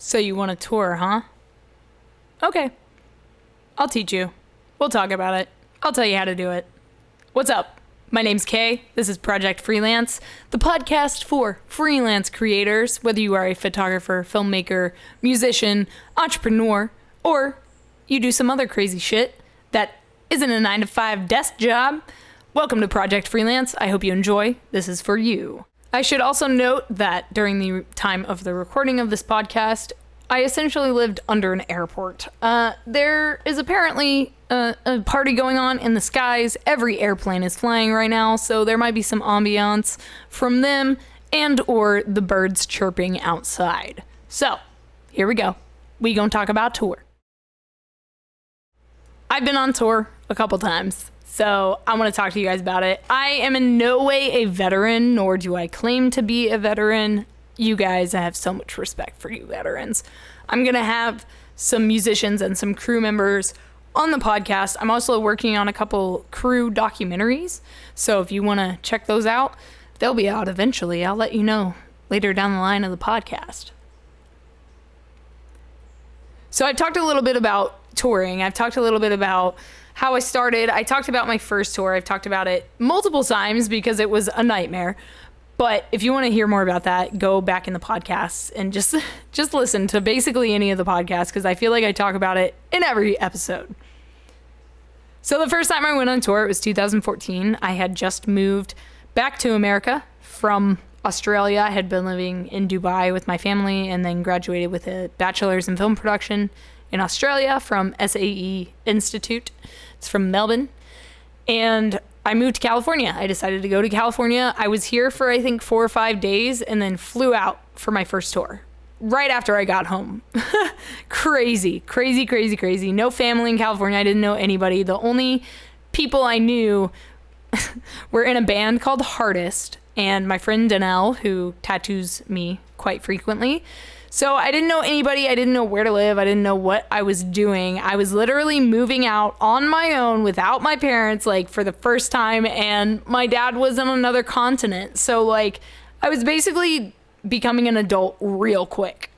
So you want a tour, huh? Okay. I'll teach you. We'll talk about it. I'll tell you how to do it. What's up? My name's Kay. This is Project Freelance, the podcast for freelance creators, whether you are a photographer, filmmaker, musician, entrepreneur, or you do some other crazy shit that isn't a 9-to-5 desk job. Welcome to Project Freelance. I hope you enjoy. This is for you. I should also note that during the time of the recording of this podcast, I essentially lived under an airport. There is apparently a party going on in the skies. Every airplane is flying right now, so there might be some ambiance from them and or the birds chirping outside. So, here we go. We gonna talk about tour. I've been on tour a couple times, so I want to talk to you guys about it. I am in no way a veteran, nor do I claim to be a veteran. You guys, I have so much respect for you veterans. I'm going to have some musicians and some crew members on the podcast. I'm also working on a couple crew documentaries, so if you want to check those out, they'll be out eventually. I'll let you know later down the line of the podcast. So I've talked a little bit about touring. I've talked a little bit about how I started. I talked about my first tour. I've talked about it multiple times because it was a nightmare. But if you want to hear more about that, go back in the podcasts and just listen to basically any of the podcasts because I feel like I talk about it in every episode. So the first time I went on tour, it was 2014. I had just moved back to America from Australia. I had been living in Dubai with my family and then graduated with a bachelor's in film production in Australia from SAE Institute. It's from Melbourne. And I moved to California. I decided to go to California. I was here for, I think, 4 or 5 days and then flew out for my first tour right after I got home. Crazy. No family in California. I didn't know anybody. The only people I knew were in a band called Hardest and my friend Danelle, who tattoos me quite frequently. So I didn't know anybody. I didn't know where to live. I didn't know what I was doing. I was literally moving out on my own without my parents, like for the first time. And my dad was on another continent. So like I was basically becoming an adult real quick.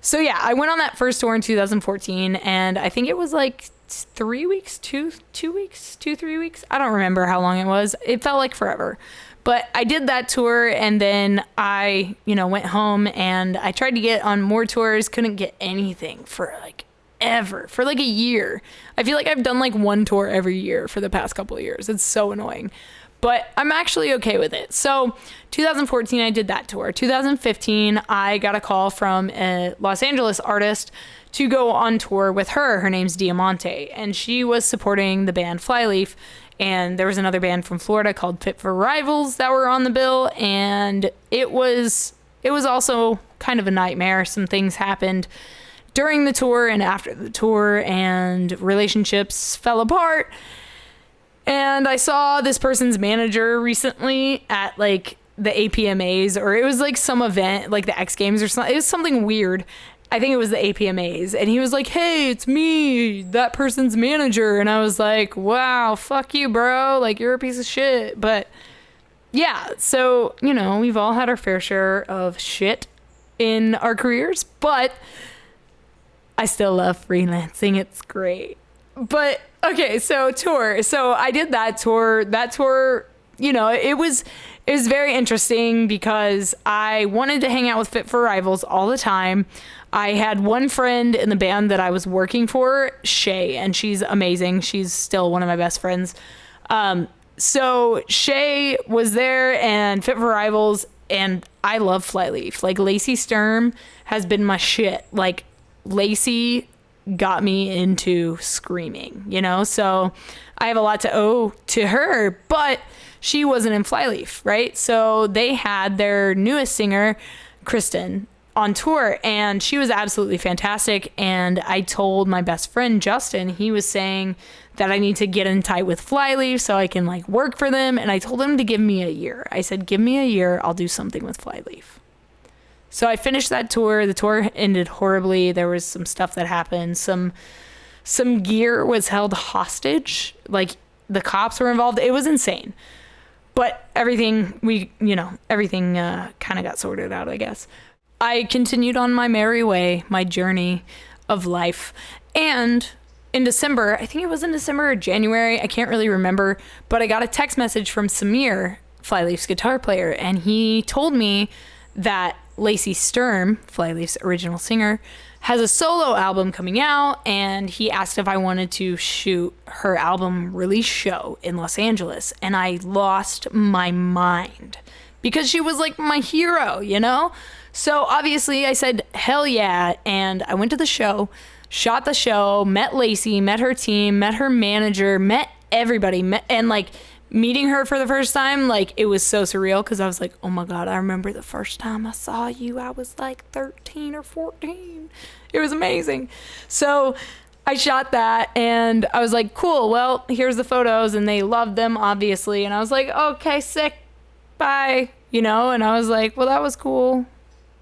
So yeah, I went on that first tour in 2014 and I think it was like 3 weeks, 3 weeks. I don't remember how long it was. It felt like forever. But I did that tour and then I, went home and I tried to get on more tours, couldn't get anything for like a year. I feel like I've done like one tour every year for the past couple of years. It's so annoying, but I'm actually okay with it. So 2014, I did that tour. 2015, I got a call from a Los Angeles artist to go on tour with her. Her name's Diamante and she was supporting the band Flyleaf. And there was another band from Florida called Fit for Rivals that were on the bill. And it was also kind of a nightmare. Some things happened during the tour and after the tour and relationships fell apart. And I saw this person's manager recently at like the APMAs or it was like some event like the X Games or something. It was something weird. I think it was the APMAs. And he was like, hey, it's me, that person's manager. And I was like, wow, fuck you, bro. Like, you're a piece of shit. But yeah, so, we've all had our fair share of shit in our careers. But I still love freelancing. It's great. But, okay, so tour. So I did that tour. That tour, it was very interesting because I wanted to hang out with Fit for Rivals all the time. I had one friend in the band that I was working for, Shay, and she's amazing. She's still one of my best friends. So Shay was there and Fit for Rivals, and I love Flyleaf. Like, Lacey Sturm has been my shit. Like, Lacey got me into screaming, So I have a lot to owe to her, but she wasn't in Flyleaf, right? So they had their newest singer, Kristen, on tour and she was absolutely fantastic. And I told my best friend, Justin, he was saying that I need to get in tight with Flyleaf so I can like work for them. And I told him to give me a year. I said, give me a year. I'll do something with Flyleaf. So I finished that tour. The tour ended horribly. There was some stuff that happened. Some gear was held hostage. Like the cops were involved. It was insane. But everything kind of got sorted out, I guess. I continued on my merry way, my journey of life. And in December, I think it was in December or January, I can't really remember, but I got a text message from Samir, Flyleaf's guitar player, and he told me that Lacey Sturm, Flyleaf's original singer, has a solo album coming out, and he asked if I wanted to shoot her album release show in Los Angeles. And I lost my mind because she was like my hero, you know? So obviously I said, hell yeah. And I went to the show, shot the show, met Lacey, met her team, met her manager, met everybody, and like meeting her for the first time, like it was so surreal because I was like, oh my God, I remember the first time I saw you, I was like 13 or 14. It was amazing. So I shot that and I was like, cool, well, here's the photos, and they loved them, obviously. And I was like, okay, sick, bye, you know? And I was like, well, that was cool.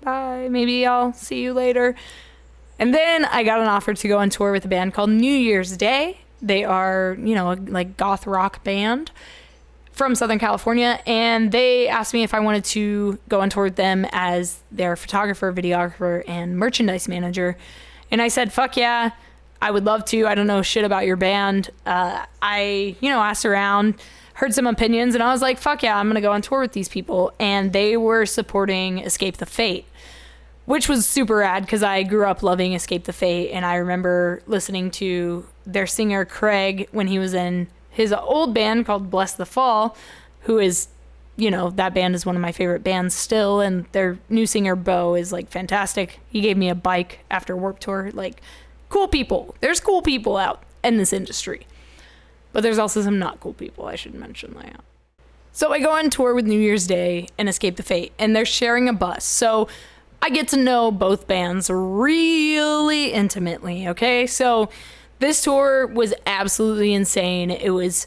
Bye, maybe I'll see you later. And then I got an offer to go on tour with a band called New Year's Day. They are, you know, a like goth rock band from Southern California, and they asked me if I wanted to go on tour with them as their photographer, videographer, and merchandise manager. And I said, fuck yeah, I would love to. I don't know shit about your band. I, you know, asked around, heard some opinions, and I was like, fuck yeah, I'm gonna go on tour with these people. And they were supporting Escape the Fate, which was super rad because I grew up loving Escape the Fate, and I remember listening to their singer Craig when he was in his old band called Bless the Fall, who is, you know, that band is one of my favorite bands still, and their new singer Bo is like fantastic. He gave me a bike after Warped Tour. Like, cool people. There's cool people out in this industry, but there's also some not cool people, I should mention that. So I go on tour with New Year's Day and Escape the Fate, and they're sharing a bus. So I get to know both bands really intimately, okay? So this tour was absolutely insane. It was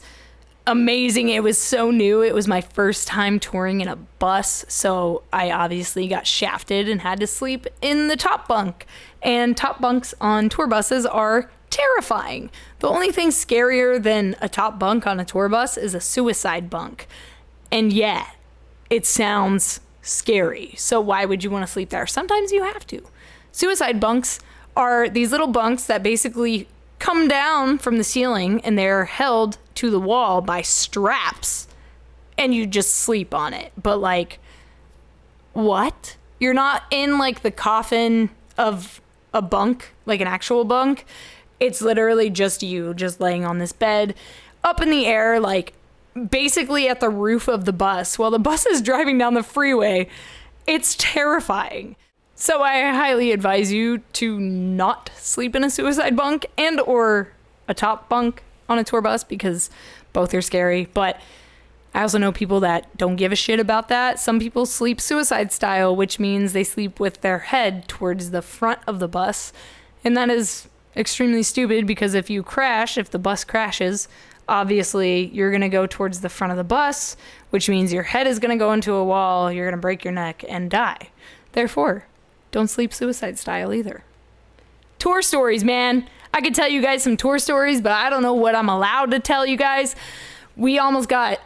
amazing. It was so new. It was my first time touring in a bus, so I obviously got shafted and had to sleep in the top bunk. And top bunks on tour buses are terrifying. The only thing scarier than a top bunk on a tour bus is a suicide bunk. And yeah, it sounds scary. So why would you want to sleep there? Sometimes you have to. Suicide bunks are these little bunks that basically come down from the ceiling, and they're held to the wall by straps, and you just sleep on it. But like, what? You're not in like the coffin of a bunk, like an actual bunk. It's literally just you just laying on this bed up in the air, like basically at the roof of the bus while the bus is driving down the freeway. It's terrifying. So I highly advise you to not sleep in a suicide bunk and or a top bunk on a tour bus, because both are scary. But I also know people that don't give a shit about that. Some people sleep suicide style, which means they sleep with their head towards the front of the bus. And that is extremely stupid, because if the bus crashes, obviously you're going to go towards the front of the bus, which means your head is going to go into a wall, you're going to break your neck and die. Therefore, don't sleep suicide style either. Tour stories, man. I could tell you guys some tour stories, but I don't know what I'm allowed to tell you guys. We almost got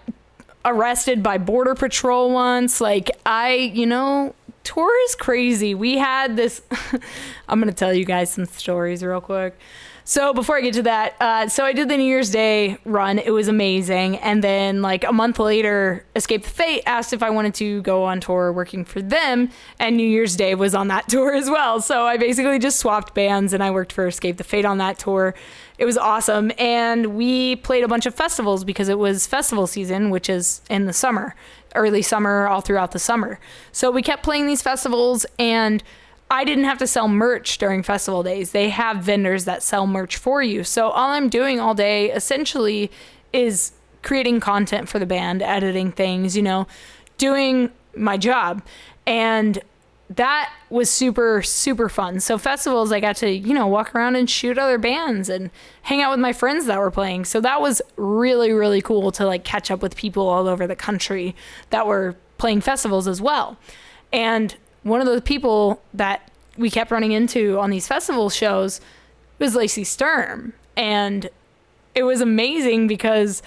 arrested by Border Patrol once. Like, tour is crazy. We had this, I'm going to tell you guys some stories real quick. So before I get to that, so I did the New Year's Day run. It was amazing. And then like a month later, Escape the Fate asked if I wanted to go on tour working for them. And New Year's Day was on that tour as well. So I basically just swapped bands and I worked for Escape the Fate on that tour. It was awesome. And we played a bunch of festivals because it was festival season, which is in the summer, early summer, all throughout the summer. So we kept playing these festivals, and I didn't have to sell merch during festival days. They have vendors that sell merch for you. So all I'm doing all day essentially is creating content for the band, editing things, doing my job. And that was super, super fun. So festivals, I got to, walk around and shoot other bands and hang out with my friends that were playing. So that was really, really cool to like catch up with people all over the country that were playing festivals as well. And one of the people that we kept running into on these festival shows was Lacey Sturm. And it was amazing because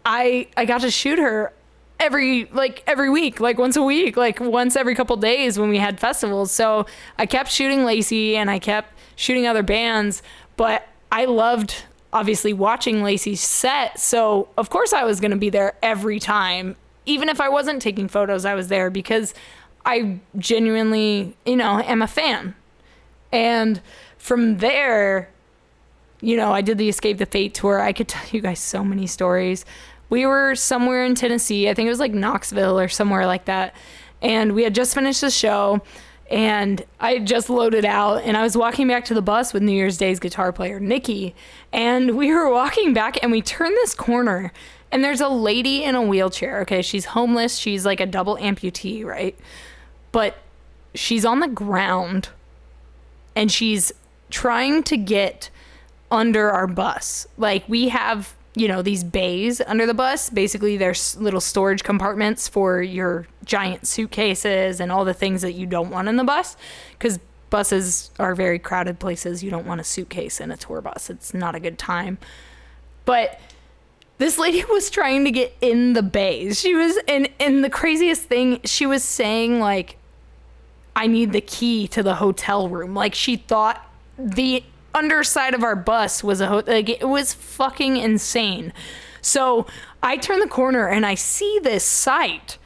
I got to shoot her every week, like once a week, like once every couple days when we had festivals. So I kept shooting Lacey and I kept shooting other bands, but I loved obviously watching Lacey's set. So of course I was going to be there every time. Even if I wasn't taking photos, I was there because I genuinely, am a fan. And from there, I did the Escape the Fate tour. I could tell you guys so many stories. We were somewhere in Tennessee. I think it was like Knoxville or somewhere like that. And we had just finished the show and I had just loaded out and I was walking back to the bus with New Year's Day's guitar player, Nikki. And we were walking back and we turned this corner and there's a lady in a wheelchair. Okay, she's homeless. She's like a double amputee, right? But she's on the ground and she's trying to get under our bus. Like we have, these bays under the bus. Basically, there's little storage compartments for your giant suitcases and all the things that you don't want in the bus. Because buses are very crowded places. You don't want a suitcase in a tour bus. It's not a good time. But this lady was trying to get in the bays. She was, and the craziest thing, she was saying like, I need the key to the hotel room. Like she thought the underside of our bus was it was fucking insane. So I turn the corner and I see this sight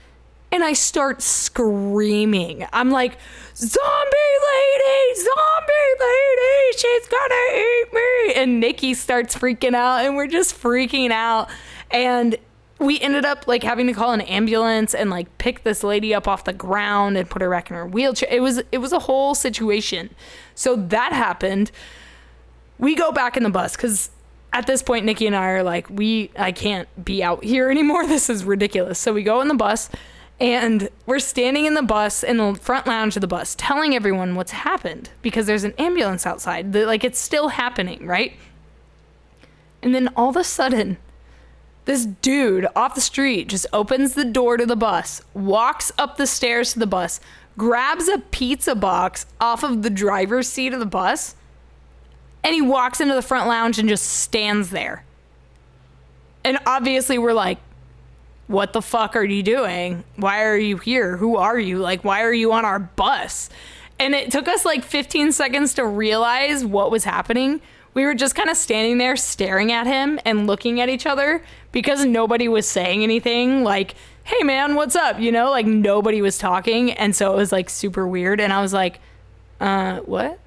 and I start screaming. I'm like, zombie lady, she's gonna eat me. And Nikki starts freaking out and we're just freaking out. And we ended up like having to call an ambulance and like pick this lady up off the ground and put her back in her wheelchair. It was a whole situation. So that happened. We go back in the bus because at this point, Nikki and I are like, I can't be out here anymore. This is ridiculous. So we go in the bus and we're standing in the bus in the front lounge of the bus telling everyone what's happened because there's an ambulance outside. Like it's still happening, right? And then all of a sudden, this dude off the street just opens the door to the bus, walks up the stairs to the bus, grabs a pizza box off of the driver's seat of the bus, and he walks into the front lounge and just stands there. And obviously we're like, what the fuck are you doing? Why are you here? Who are you? Like, why are you on our bus? And it took us like 15 seconds to realize what was happening. We were just kind of standing there staring at him and looking at each other because nobody was saying anything like, hey man, what's up? Like nobody was talking. And so it was like super weird. And I was like, what?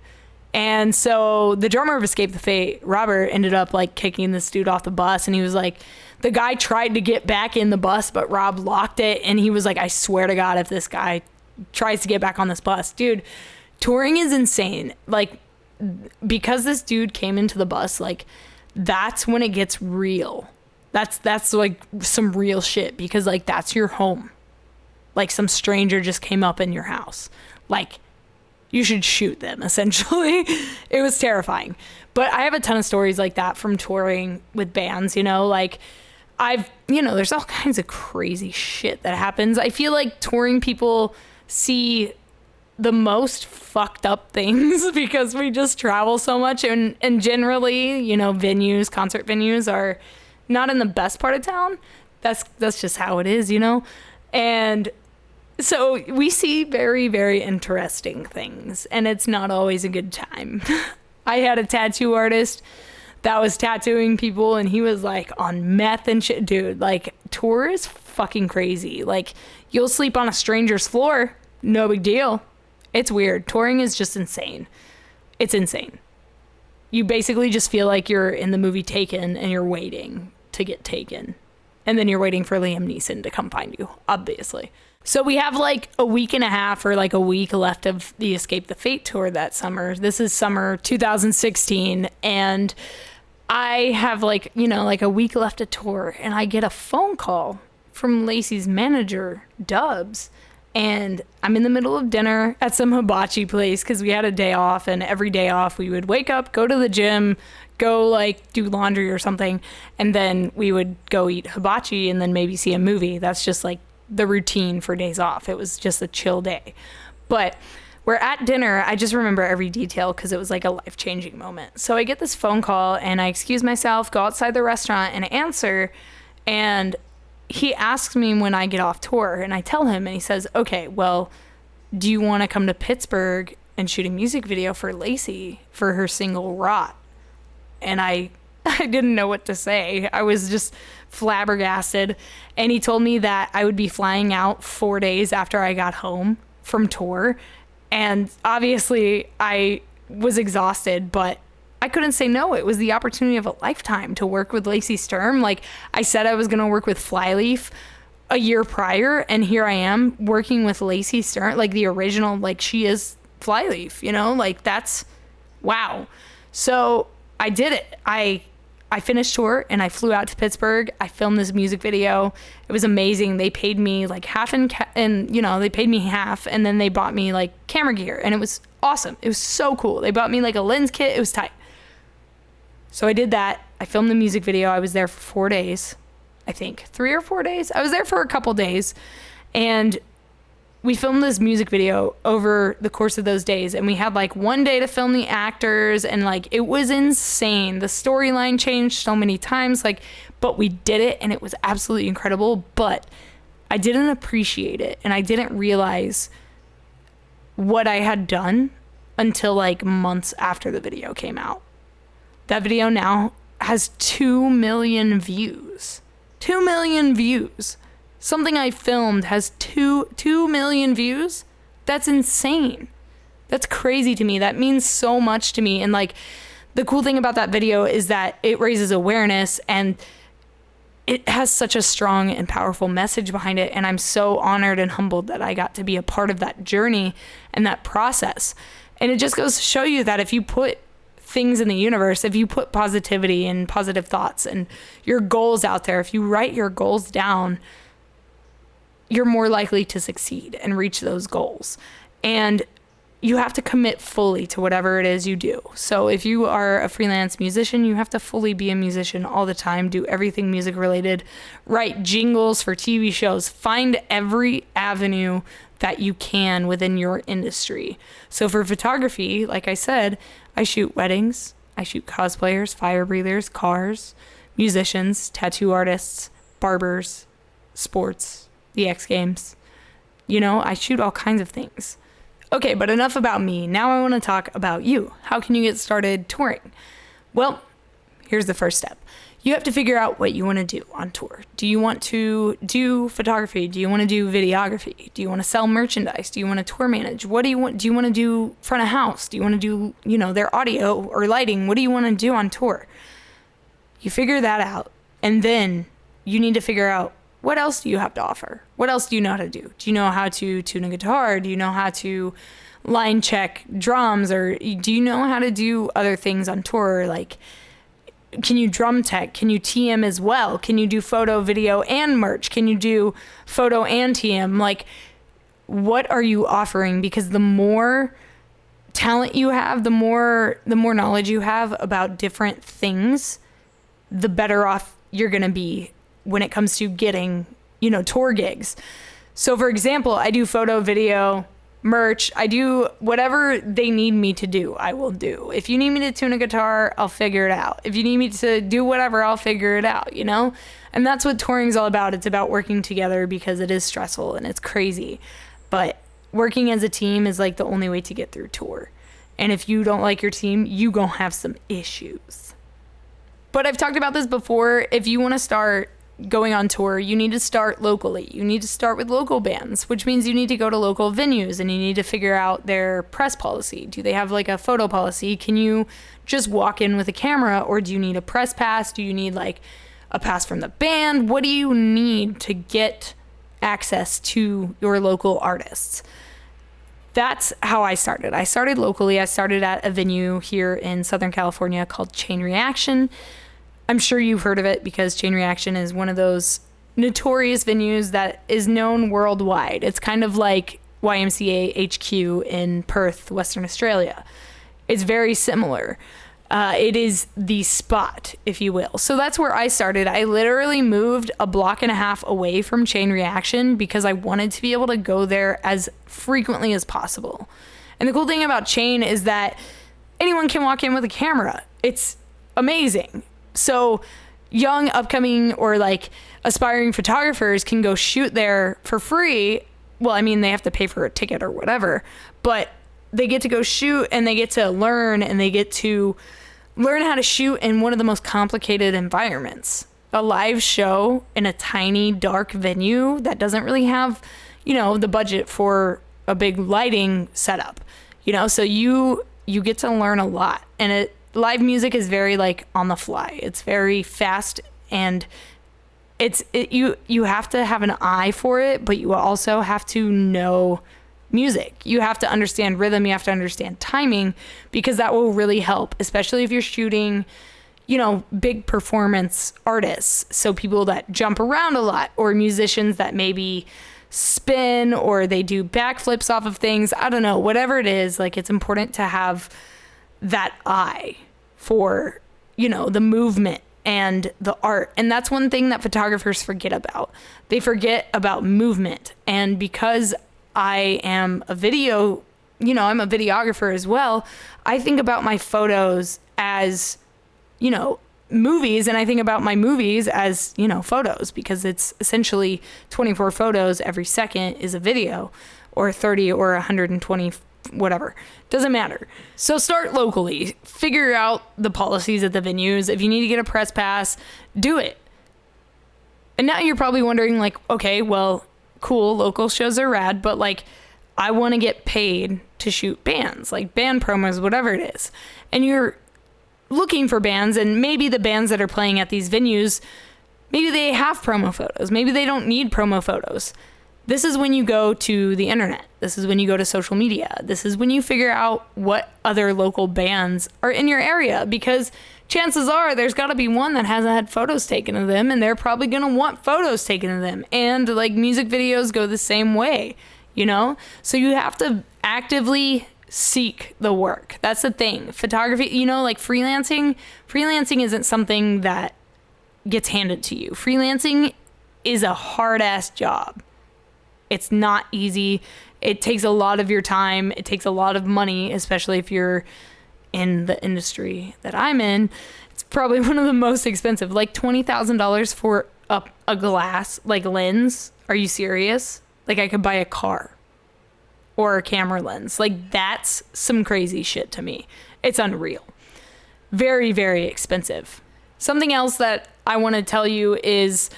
And so the drummer of Escape the Fate, Robert, ended up like kicking this dude off the bus. And he was like, the guy tried to get back in the bus, but Rob locked it. And he was like, I swear to God, if this guy tries to get back on this bus, dude, touring is insane. Like, because this dude came into the bus, like that's when it gets real. That's like some real shit because like that's your home. Like some stranger just came up in your house. Like you should shoot them essentially. It was terrifying. But I have a ton of stories like that from touring with bands, like there's all kinds of crazy shit that happens. I feel like touring people see the most fucked up things because we just travel so much and generally, concert venues are not in the best part of town. That's just how it is, And so we see very, very interesting things and it's not always a good time. I had a tattoo artist that was tattooing people and he was like on meth and shit. Dude, like tour is fucking crazy. Like you'll sleep on a stranger's floor. No big deal. It's weird. Touring is just insane. It's insane. You basically just feel like you're in the movie Taken and you're waiting to get taken. And then you're waiting for Liam Neeson to come find you, obviously. So we have like a week and a half or like a week left of the Escape the Fate tour that summer. This is summer 2016. And I have like a week left of tour. And I get a phone call from Lacey's manager, Dubs. And I'm in the middle of dinner at some hibachi place because we had a day off, and every day off we would wake up, go to the gym, go like do laundry or something, and then we would go eat hibachi and then maybe see a movie. That's just like the routine for days off. It was just a chill day. But we're at dinner. I just remember every detail because it was like a life-changing moment. So I get this phone call and I excuse myself, go outside the restaurant and answer, and he asks me when I get off tour, and I tell him, and he says, okay, well, do you want to come to Pittsburgh and shoot a music video for Lacey for her single Rot? And I didn't know what to say. I was just flabbergasted. And he told me that I would be flying out 4 days after I got home from tour. And obviously I was exhausted, but I couldn't say no. It was the opportunity of a lifetime to work with Lacey Sturm. Like I said, I was going to work with Flyleaf a year prior, and here I am working with Lacey Sturm, like the original, like she is Flyleaf, you know, like that's wow. So I did it. I finished tour and I flew out to Pittsburgh. I filmed this music video. It was amazing. They paid me like half and you know, they paid me half, and then they bought me like camera gear, and it was awesome. It was so cool. They bought me like a lens kit. It was tight. So I did that. I filmed the music video. I was there for 4 days, I think 3 or 4 days. I was there for a couple days, and we filmed this music video over the course of those days, and we had like 1 day to film the actors, and like it was insane. The storyline changed so many times, like, but we did it, and it was absolutely incredible. But I didn't appreciate it, and I didn't realize what I had done until like months after the video came out. That video now has 2 million views. 2 million views. Something I filmed has 2 million views. That's insane. That's crazy to me. That means so much to me. And like the cool thing about that video is that it raises awareness, and it has such a strong and powerful message behind it. And I'm so honored and humbled that I got to be a part of that journey and that process. And it just goes to show you that if you put things in the universe, if you put positivity and positive thoughts and your goals out there, if you write your goals down, you're more likely to succeed and reach those goals. And you have to commit fully to whatever it is you do. So if you are a freelance musician, you have to fully be a musician all the time, do everything music related, write jingles for TV shows, find every avenue that you can within your industry. So for photography, like I said, I shoot weddings, I shoot cosplayers, fire breathers, cars, musicians, tattoo artists, barbers, sports, the X Games. You know, I shoot all kinds of things. Okay, but enough about me. Now I want to talk about you. How can you get started touring? Well, here's the first step. You have to figure out what you want to do on tour. Do you want to do photography? Do you want to do videography? Do you want to sell merchandise? Do you want to tour manage? What do you want? Do you want to do front of house? Do you want to do, you know, their audio or lighting? What do you want to do on tour? You figure that out, and then you need to figure out, what else do you have to offer? What else do you know how to do? Do you know how to tune a guitar? Do you know how to line check drums? Or do you know how to do other things on tour? Like, can you drum tech? Can you TM as well? Can you do photo, video, and merch? Can you do photo and TM? Like, what are you offering? Because the more talent you have, the more knowledge you have about different things, the better off you're going to be when it comes to getting, you know, tour gigs. So for example, I do photo, video, merch. I do whatever they need me to do, I will do. If you need me to tune a guitar, I'll figure it out. If you need me to do whatever, I'll figure it out, you know? And that's what touring's all about. It's about working together, because it is stressful and it's crazy. But working as a team is like the only way to get through tour. And if you don't like your team, you gonna have some issues. But I've talked about this before. If you want to start going on tour, you need to start locally. You need to start with local bands, which means you need to go to local venues, and you need to figure out their press policy. Do they have like a photo policy? Can you just walk in with a camera, or do you need a press pass? Do you need like a pass from the band? What do you need to get access to your local artists? That's how I started. I started locally. I started at a venue here in Southern California called Chain Reaction. I'm sure you've heard of it, because Chain Reaction is one of those notorious venues that is known worldwide. It's kind of like YMCA HQ in Perth, Western Australia. It's very similar. It is the spot, if you will. So that's where I started. I literally moved a block and a half away from Chain Reaction because I wanted to be able to go there as frequently as possible. And the cool thing about Chain is that anyone can walk in with a camera. It's amazing. So young, upcoming, or like aspiring photographers can go shoot there for free. Well, I mean, they have to pay for a ticket or whatever, but they get to go shoot and they get to learn, and they get to learn how to shoot in one of the most complicated environments. A live show in a tiny, dark venue that doesn't really have, the budget for a big lighting setup, so you get to learn a lot. And live music is very like on the fly. It's very fast, and you have to have an eye for it, but you also have to know music. You have to understand rhythm. You have to understand timing, because that will really help, especially if you're shooting, big performance artists. So people that jump around a lot, or musicians that maybe spin, or they do backflips off of things. I don't know, whatever it is, like it's important to have that eye for, the movement and the art. And that's one thing that photographers forget about. They forget about movement. And because I am I'm a videographer as well, I think about my photos as, movies, and I think about my movies as, photos, because it's essentially 24 photos every second is a video, or 30 or 120, whatever. Doesn't matter. So start locally. Figure out the policies at the venues. If you need to get a press pass, do it. And now you're probably wondering, like, okay, well, cool, local shows are rad, but like, I want to get paid to shoot bands, like band promos, whatever it is. And you're looking for bands, and maybe the bands that are playing at these venues, maybe they have promo photos. Maybe they don't need promo photos. This is when you go to the internet. This is when you go to social media. This is when you figure out what other local bands are in your area, because chances are there's got to be one that hasn't had photos taken of them, and they're probably going to want photos taken of them. And like music videos go the same way, So you have to actively seek the work. That's the thing. Photography, like freelancing isn't something that gets handed to you. Freelancing is a hard ass job. It's not easy. It takes a lot of your time. It takes a lot of money, especially if you're in the industry that I'm in. It's probably one of the most expensive, like $20,000 for a glass, like lens. Are you serious? Like I could buy a car or a camera lens. Like that's some crazy shit to me. It's unreal. Very, very expensive. Something else that I want to tell you is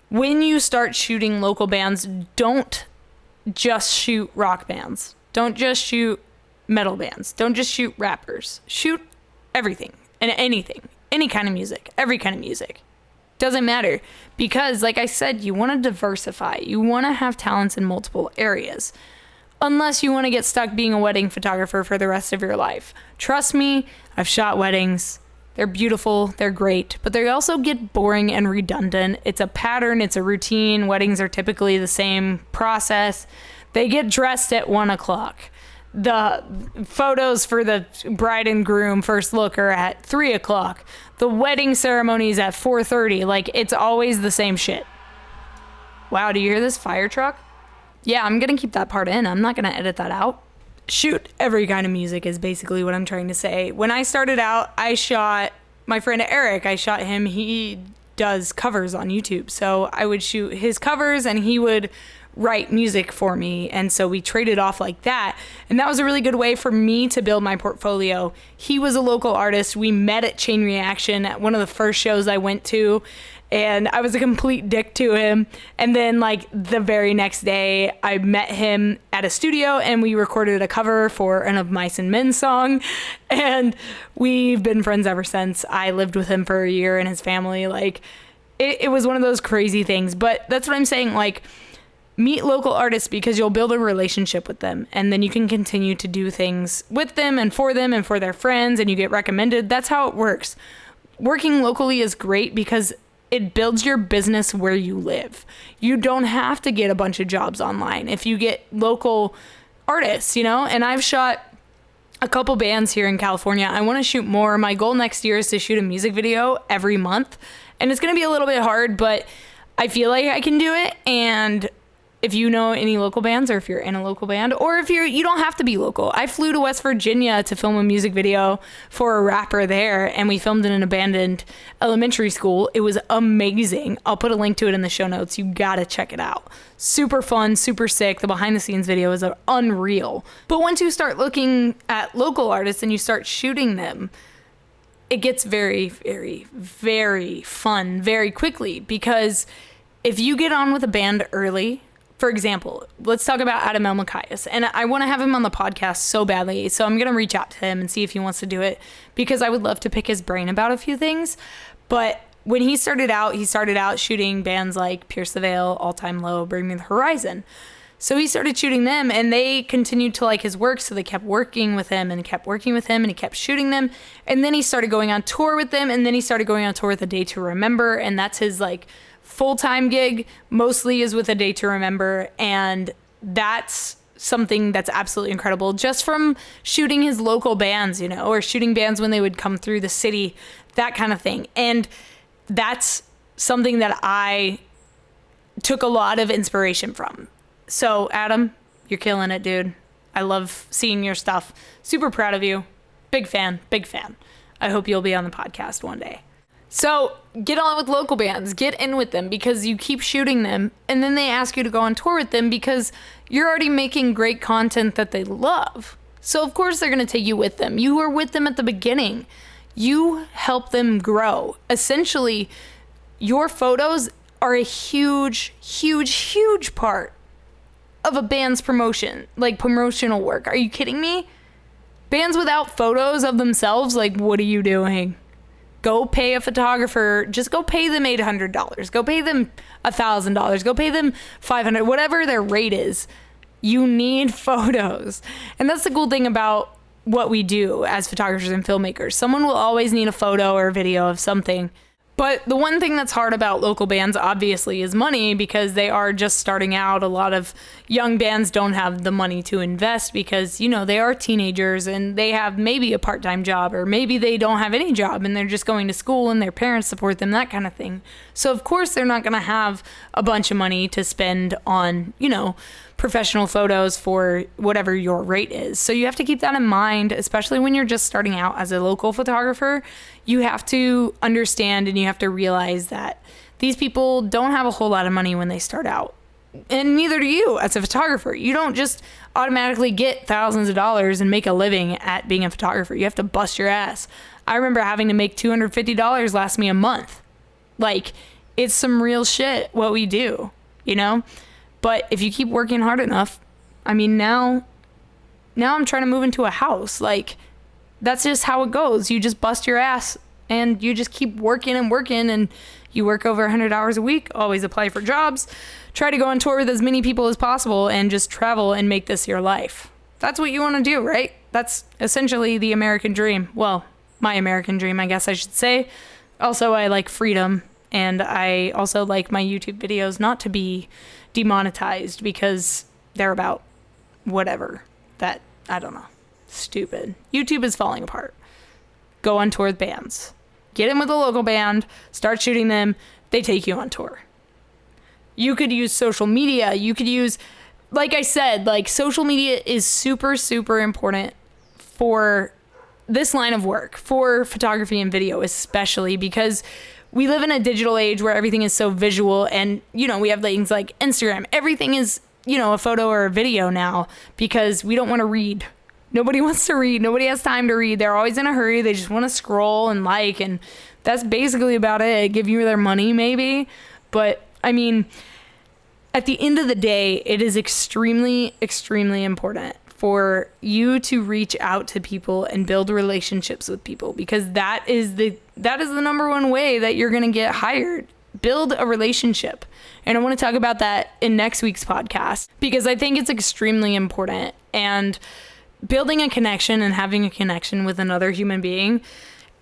when you start shooting local bands, don't just shoot rock bands. Don't just shoot metal bands. Don't just shoot rappers. Shoot everything and anything, any kind of music, every kind of music. Doesn't matter, because like I said, you want to diversify. You want to have talents in multiple areas. Unless you want to get stuck being a wedding photographer for the rest of your life. Trust me, I've shot weddings. They're beautiful, they're great, but they also get boring and redundant. It's a pattern, it's a routine. Weddings are typically the same process. They get dressed at 1:00. The photos for the bride and groom first look are at 3:00. The wedding ceremony is at 4:30. Like, it's always the same shit. Wow, do you hear this fire truck? Yeah, I'm going to keep that part in. I'm not going to edit that out. Shoot every kind of music is basically what I'm trying to say. When I started out, I shot my friend Eric. I shot him. He does covers on YouTube. So I would shoot his covers and he would write music for me. And so we traded off like that. And that was a really good way for me to build my portfolio. He was a local artist. We met at Chain Reaction at one of the first shows I went to. And I was a complete dick to him. And then like the very next day, I met him at a studio and we recorded a cover for an Of Mice and Men song. And we've been friends ever since. I lived with him for a year and his family. Like it was one of those crazy things. But that's what I'm saying. Like, meet local artists because you'll build a relationship with them. And then you can continue to do things with them and for their friends, and you get recommended. That's how it works. Working locally is great because it builds your business where you live. You don't have to get a bunch of jobs online if you get local artists, and I've shot a couple bands here in California. I want to shoot more. My goal next year is to shoot a music video every month, and it's going to be a little bit hard, but I feel like I can do it. And if you know any local bands, or if you're in a local band, or if you don't have to be local. I flew to West Virginia to film a music video for a rapper there, and we filmed in an abandoned elementary school. It was amazing. I'll put a link to it in the show notes. You gotta check it out. Super fun, super sick. The behind the scenes video is unreal. But once you start looking at local artists and you start shooting them, it gets very, very, very fun very quickly, because if you get on with a band early, for example, let's talk about Adam Elmakias. And I want to have him on the podcast so badly. So I'm going to reach out to him and see if he wants to do it, because I would love to pick his brain about a few things. But when he started out shooting bands like Pierce the Veil, All Time Low, Bring Me the Horizon. So he started shooting them, and they continued to like his work. So they kept working with him and kept working with him, and he kept shooting them. And then he started going on tour with them. And then he started going on tour with A Day to Remember. And that's his like full-time gig, mostly is with A Day to Remember, and that's something that's absolutely incredible, just from shooting his local bands, you know, or shooting bands when they would come through the city, that kind of thing. And that's something that I took a lot of inspiration from. So Adam, you're killing it, dude. I love seeing your stuff. Super proud of you. Big fan. I hope you'll be on the podcast one day. So get on with local bands, get in with them, because you keep shooting them, and then they ask you to go on tour with them because you're already making great content that they love. So of course they're going to take you with them. You were with them at the beginning. You help them grow. Essentially, your photos are a huge, huge, huge part of a band's promotion, like promotional work. Are you kidding me? Bands without photos of themselves, like, what are you doing? Go pay a photographer. Just go pay them $800. Go pay them $1,000. Go pay them $500, whatever their rate is. You need photos. And that's the cool thing about what we do as photographers and filmmakers. Someone will always need a photo or a video of something. But the one thing that's hard about local bands, obviously, is money, because they are just starting out. A lot of young bands don't have the money to invest because, you know, they are teenagers and they have maybe a part-time job, or maybe they don't have any job and they're just going to school and their parents support them, that kind of thing. So, of course, they're not going to have a bunch of money to spend on, you know, professional photos for whatever your rate is. So you have to keep that in mind, especially when you're just starting out as a local photographer. You have to understand and you have to realize that these people don't have a whole lot of money when they start out. And neither do you as a photographer. You don't just automatically get thousands of dollars and make a living at being a photographer. You have to bust your ass. I remember having to make $250 last me a month. Like, it's some real shit what we do, you know? But if you keep working hard enough, I mean, now I'm trying to move into a house. Like, that's just how it goes. You just bust your ass and you just keep working and working, and you work over 100 hours a week, always apply for jobs, try to go on tour with as many people as possible, and just travel and make this your life. That's what you want to do, right? That's essentially the American dream. Well, my American dream, I guess I should say. Also, I like freedom, and I also like my YouTube videos not to be demonetized because they're about whatever. That, I don't know. Stupid. YouTube is falling apart. Go on tour with bands. Get in with a local band, start shooting them, they take you on tour. You could use social media. You could use, like I said, like, social media is super, super important for this line of work, for photography and video especially, because we live in a digital age where everything is so visual, and, you know, we have things like Instagram. Everything is, you know, a photo or a video now because we don't want to read. Nobody wants to read. Nobody has time to read. They're always in a hurry. They just want to scroll and like, and that's basically about it. Give you their money maybe. But I mean, at the end of the day, it is extremely, extremely important for you to reach out to people and build relationships with people, because that is the number one way that you're going to get hired. Build a relationship. And I want to talk about that in next week's podcast, because I think it's extremely important. And building a connection and having a connection with another human being,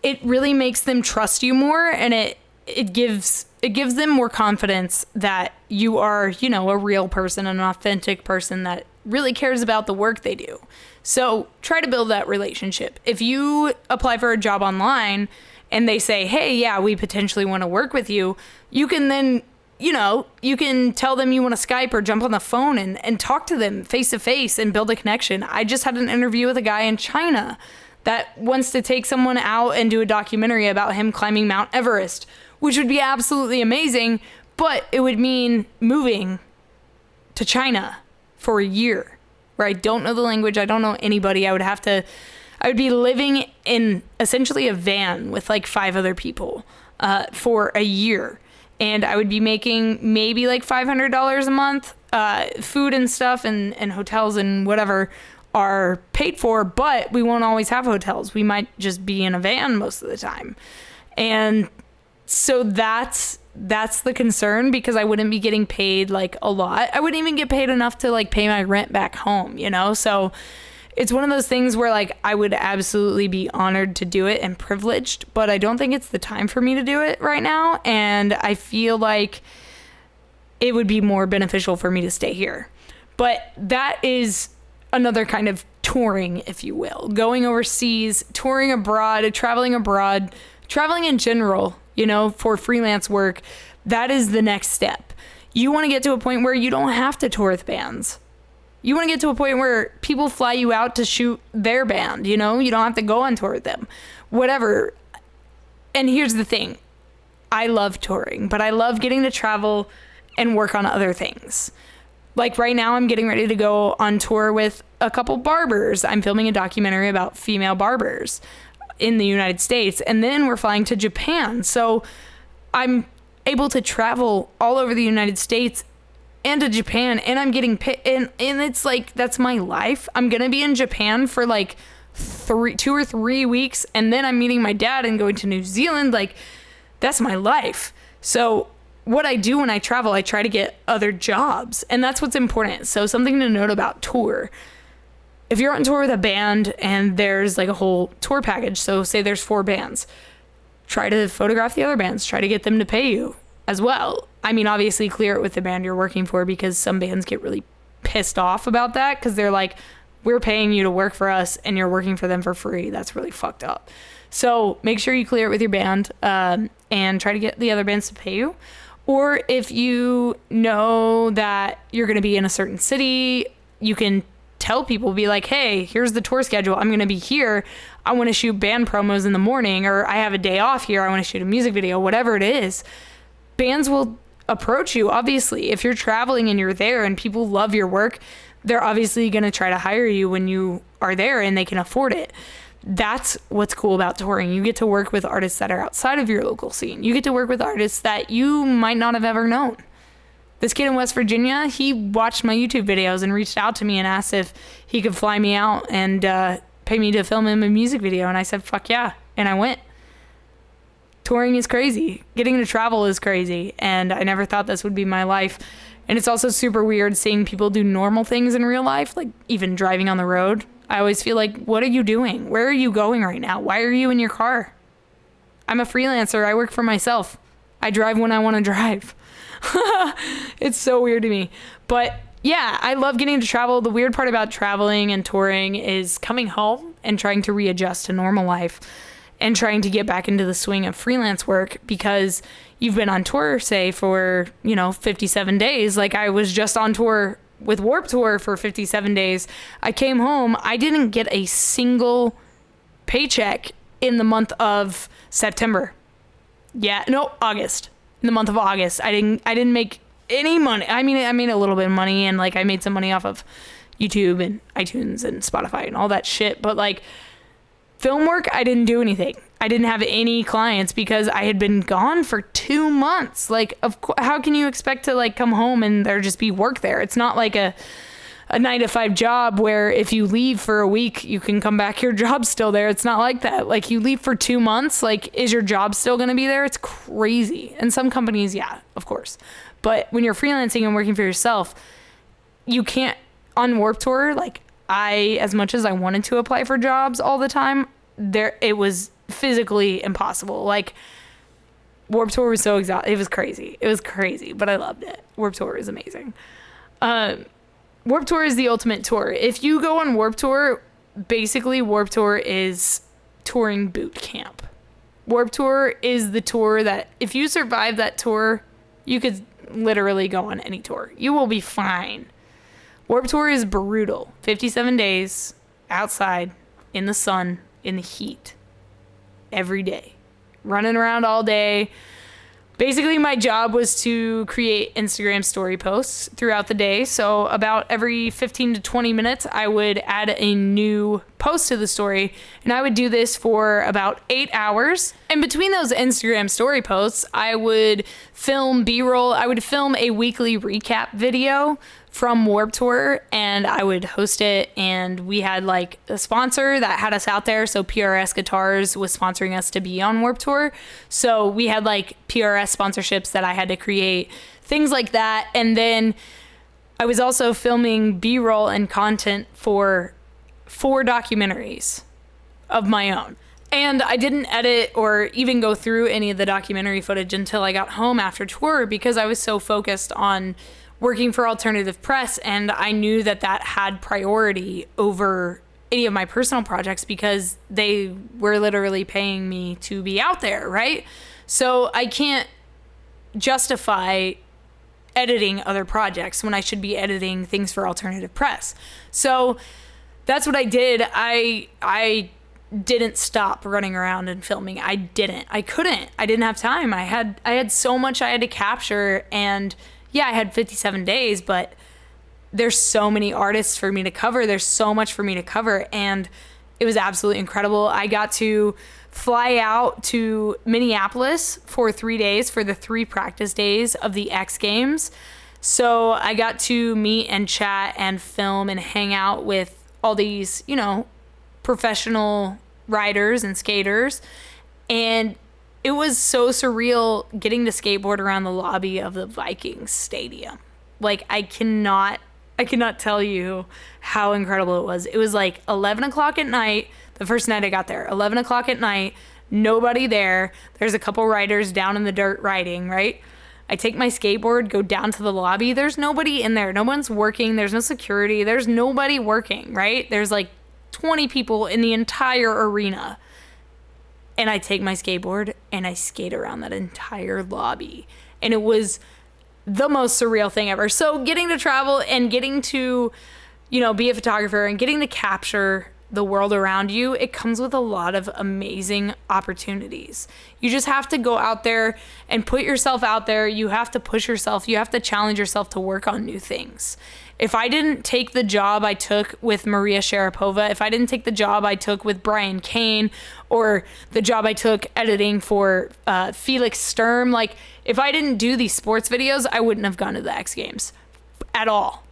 it really makes them trust you more, and it gives them more confidence that you are, you know, a real person, an authentic person that really cares about the work they do. So try to build that relationship. If you apply for a job online and they say, hey, yeah, we potentially want to work with you, you can then you can tell them you want to Skype or jump on the phone and talk to them face to face and build a connection. I just had an interview with a guy in China that wants to take someone out and do a documentary about him climbing Mount Everest, which would be absolutely amazing, but it would mean moving to China for a year where I don't know the language. I don't know anybody. I would be living in essentially a van with like 5 other people for a year. And I would be making maybe like $500 a month. Food and stuff and hotels and whatever are paid for, but we won't always have hotels. We might just be in a van most of the time. And so that's the concern, because I wouldn't be getting paid like a lot. I wouldn't even get paid enough to like pay my rent back home, So it's one of those things where like I would absolutely be honored to do it and privileged, but I don't think it's the time for me to do it right now. And I feel like it would be more beneficial for me to stay here. But that is another kind of touring, if you will, going overseas, touring abroad, traveling in general, for freelance work. That is the next step. You want to get to a point where you don't have to tour with bands. You want to get to a point where people fly you out to shoot their band, you don't have to go on tour with them, whatever. And here's the thing. I love touring, but I love getting to travel and work on other things. Like right now, I'm getting ready to go on tour with a couple barbers. I'm filming a documentary about female barbers in the United States. And then we're flying to Japan. So I'm able to travel all over the United States and to Japan, and I'm getting paid, and it's like, that's my life. I'm gonna be in Japan for like 2 or 3 weeks, and then I'm meeting my dad and going to New Zealand. Like, that's my life. So what I do when I travel, I try to get other jobs, and that's what's important. So something to note about tour: if you're on tour with a band and there's like a whole tour package, so say there's 4 bands, try to photograph the other bands, try to get them to pay you as well. I mean, obviously clear it with the band you're working for, because some bands get really pissed off about that, because they're like, we're paying you to work for us and you're working for them for free. That's really fucked up. So make sure you clear it with your band, and try to get the other bands to pay you. Or if you know that you're going to be in a certain city, you can tell people, be like, hey, here's the tour schedule. I'm going to be here. I want to shoot band promos in the morning, or I have a day off here. I want to shoot a music video, whatever it is. Bands will approach you. Obviously, if you're traveling and you're there and people love your work, they're obviously going to try to hire you when you are there and they can afford it. That's what's cool about touring. You get to work with artists that are outside of your local scene. You get to work with artists that you might not have ever known. This kid in West Virginia, he watched my YouTube videos and reached out to me and asked if he could fly me out and pay me to film him a music video. And I said, fuck yeah. And I went. Touring is crazy. Getting to travel is crazy. And I never thought this would be my life. And it's also super weird seeing people do normal things in real life, like even driving on the road. I always feel like, what are you doing? Where are you going right now? Why are you in your car? I'm a freelancer. I work for myself. I drive when I want to drive. It's so weird to me. But yeah, I love getting to travel. The weird part about traveling and touring is coming home and trying to readjust to normal life and trying to get back into the swing of freelance work, because you've been on tour, say, for, 57 days. Like, I was just on tour with Warped Tour for 57 days. I came home. I didn't get a single paycheck in the month of September. August. In the month of August. I didn't make any money. I mean, I made a little bit of money, and like I made some money off of YouTube and iTunes and Spotify and all that shit. But like, film work, I didn't do anything. I didn't have any clients because I had been gone for 2 months. Like, how can you expect to like come home and there just be work there? It's not like a 9-to-5 job where if you leave for a week, you can come back, your job's still there. It's not like that. Like, you leave for 2 months, like, is your job still going to be there? It's crazy. And some companies, yeah, of course. But when you're freelancing and working for yourself, you can't, on Warped Tour, like, as much as I wanted to apply for jobs all the time, it was physically impossible. Like, Warped Tour was so exhausting. It was crazy, but I loved it. Warped Tour is amazing. Warped Tour is the ultimate tour. If you go on Warped Tour, basically Warped Tour is touring boot camp. Warped Tour is the tour that if you survive that tour, you could literally go on any tour. You will be fine. Warped Tour is brutal. 57 days outside in the sun, in the heat, every day, running around all day. Basically, my job was to create Instagram story posts throughout the day. So about every 15 to 20 minutes, I would add a new post to the story. And I would do this for about 8 hours. And between those Instagram story posts, I would film B-roll. I would film a weekly recap video from Warped Tour, and I would host it. And we had like a sponsor that had us out there. So PRS Guitars was sponsoring us to be on Warped Tour. So we had like PRS sponsorships that I had to create, things like that. And then I was also filming B-roll and content for 4 documentaries of my own. And I didn't edit or even go through any of the documentary footage until I got home after tour, because I was so focused on working for alternative press, and I knew that that had priority over any of my personal projects because they were literally paying me to be out there, right? So I can't justify editing other projects when I should be editing things for alternative press. So that's what I did. I didn't stop running around and filming. I couldn't. I didn't have time. I had so much I had to capture, and yeah, I had 57 days, but there's so many artists for me to cover. There's so much for me to cover, and it was absolutely incredible. I got to fly out to Minneapolis for 3 days for the 3 practice days of the X Games. So I got to meet and chat and film and hang out with all these, professional riders and skaters. And it was so surreal getting to skateboard around the lobby of the Vikings stadium. Like, I cannot tell you how incredible it was. It was like 11 o'clock at night, the first night I got there, 11 o'clock at night, nobody there. There's a couple riders down in the dirt riding, right? I take my skateboard, go down to the lobby. There's nobody in there. No one's working. There's no security. There's nobody working, right? There's like 20 people in the entire arena. And I take my skateboard and I skate around that entire lobby. And it was the most surreal thing ever. So getting to travel and getting to, be a photographer and getting to capture the world around you, it comes with a lot of amazing opportunities. You just have to go out there and put yourself out there. You have to push yourself. You have to challenge yourself to work on new things. If I didn't take the job I took with Maria Sharapova, if I didn't take the job I took with Brian Kane, or the job I took editing for Felix Sturm, like, if I didn't do these sports videos, I wouldn't have gone to the X Games at all.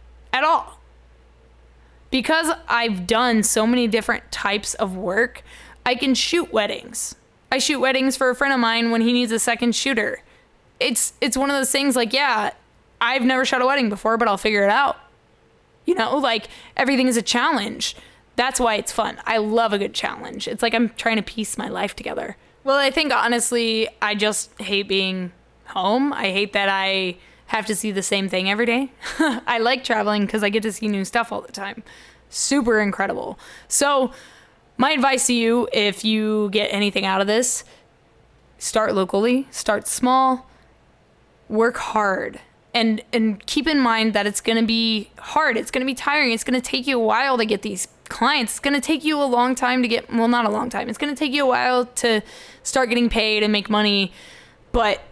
Because I've done so many different types of work, I can shoot weddings. I shoot weddings for a friend of mine when he needs a second shooter. It's one of those things like, yeah, I've never shot a wedding before, but I'll figure it out. Like, everything is a challenge. That's why it's fun. I love a good challenge. It's like I'm trying to piece my life together. Well, I think honestly, I just hate being home. I hate that I have to see the same thing every day. I like traveling because I get to see new stuff all the time. Super incredible. So my advice to you, if you get anything out of this, start locally, start small, work hard. And keep in mind that it's going to be hard. It's going to be tiring. It's going to take you a while to get these clients. It's going to take you a long time to get, well, not a long time. It's going to take you a while to start getting paid and make money. But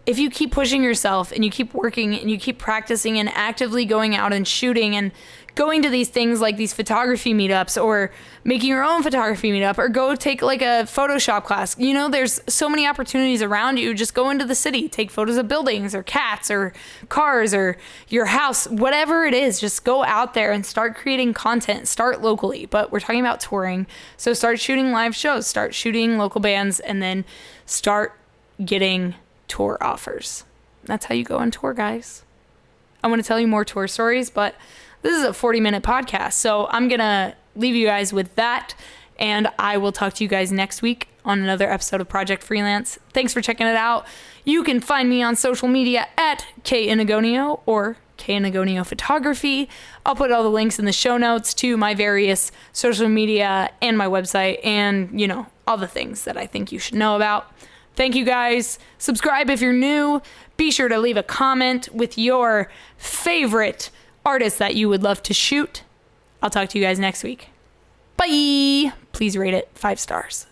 if you keep pushing yourself and you keep working and you keep practicing and actively going out and shooting and going to these things like these photography meetups, or making your own photography meetup, or go take like a Photoshop class. There's so many opportunities around you. Just go into the city, take photos of buildings or cats or cars or your house, whatever it is. Just go out there and start creating content. Start locally, but we're talking about touring. So start shooting live shows, start shooting local bands, and then start getting tour offers. That's how you go on tour, guys. I want to tell you more tour stories, but this is a 40-minute podcast, so I'm going to leave you guys with that, and I will talk to you guys next week on another episode of Project Freelance. Thanks for checking it out. You can find me on social media at @KInagonio or KInagonio Photography. I'll put all the links in the show notes to my various social media and my website and, all the things that I think you should know about. Thank you guys. Subscribe if you're new. Be sure to leave a comment with your favorite artist that you would love to shoot. I'll talk to you guys next week. Bye. Please rate it 5 stars.